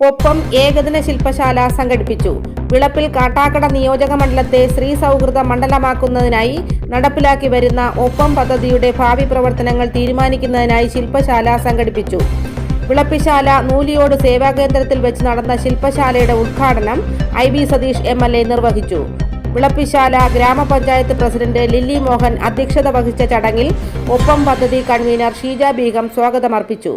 ഒപ്പം ഏകദിന ശില്പശാല സംഘടിപ്പിച്ചു. വിളപ്പിൽ കാട്ടാക്കട നിയോജക മണ്ഡലത്തെ സ്ത്രീ സൗഹൃദ മണ്ഡലമാക്കുന്നതിനായി നടപ്പിലാക്കി വരുന്ന ഒപ്പം പദ്ധതിയുടെ ഭാവി പ്രവർത്തനങ്ങൾ തീരുമാനിക്കുന്നതിനായി ശില്പശാല സംഘടിപ്പിച്ചു. വിളപ്പിശാല നൂലിയോട് സേവാകേന്ദ്രത്തിൽ വെച്ച് നടന്ന ശില്പശാലയുടെ ഉദ്ഘാടനം IB സതീഷ് MLA നിർവഹിച്ചു. വിളപ്പിശാല ഗ്രാമപഞ്ചായത്ത് പ്രസിഡന്റ് ലില്ലി മോഹൻ അധ്യക്ഷത വഹിച്ച ചടങ്ങിൽ ഒപ്പം പദ്ധതി കൺവീനർ ഷീജ ബീഗം സ്വാഗതമർപ്പിച്ചു.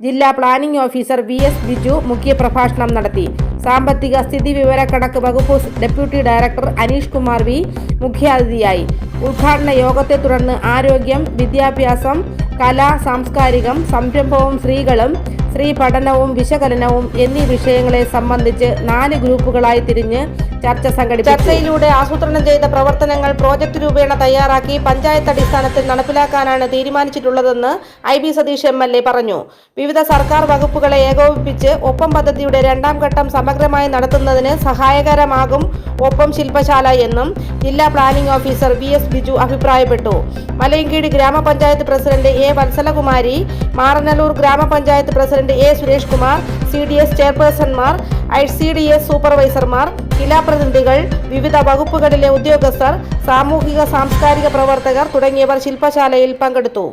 ജില്ലാ പ്ലാനിംഗ് ഓഫീസർ VS ബിജു മുഖ്യപ്രഭാഷണം നടത്തി. സാമ്പത്തിക സ്ഥിതി വിവരക്കണക്ക് വകുപ്പ് deputy director Aneesh Kumar V മുഖ്യാതിഥിയായി. ഉദ്ഘാടന യോഗത്തെ തുടർന്ന് ആരോഗ്യം, വിദ്യാഭ്യാസം, കല, സാംസ്കാരികം, സംരംഭവും സ്ത്രീകളും, സ്ത്രീ പഠനവും വിശകലനവും എന്നീ വിഷയങ്ങളെ സംബന്ധിച്ച് 4 ഗ്രൂപ്പുകളായി തിരിഞ്ഞ് ചർച്ച സംഘടിപ്പിച്ചു. ചർച്ചയിലൂടെ ആസൂത്രണം ചെയ്ത പ്രവർത്തനങ്ങൾ പ്രോജക്ട് രൂപേണ തയ്യാറാക്കി പഞ്ചായത്ത് അടിസ്ഥാനത്തിൽ നടപ്പിലാക്കാനാണ് തീരുമാനിച്ചിട്ടുള്ളതെന്ന് IB സതീഷ് MLA പറഞ്ഞു. വിവിധ സർക്കാർ വകുപ്പുകളെ ഏകോപിപ്പിച്ച് ഒപ്പം പദ്ധതിയുടെ 2ാം ഘട്ടം സമഗ്രമായി നടത്തുന്നതിന് സഹായകരമാകും ഒപ്പം ശില്പശാല എന്നും ജില്ലാ പ്ലാനിംഗ് ഓഫീസർ VS ബിജു അഭിപ്രായപ്പെട്ടു. മലയങ്കീട് ഗ്രാമപഞ്ചായത്ത് പ്രസിഡന്റ് A വത്സലകുമാരി, മാറനല്ലൂർ ഗ്രാമപഞ്ചായത്ത് president A Suresh Kumar, CDS ചെയർപേഴ്സൺമാർ, ICDS സൂപ്പർവൈസർമാർ, ജില്ലാ പ്രതിനിധികൾ, വിവിധ വകുപ്പുകളിലെ ഉദ്യോഗസ്ഥർ, സാമൂഹിക സാംസ്കാരിക പ്രവർത്തകർ തുടങ്ങിയവർ ശില്പശാലയിൽ പങ്കെടുത്തു.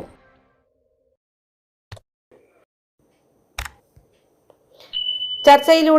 ചർച്ചയിലൂടെ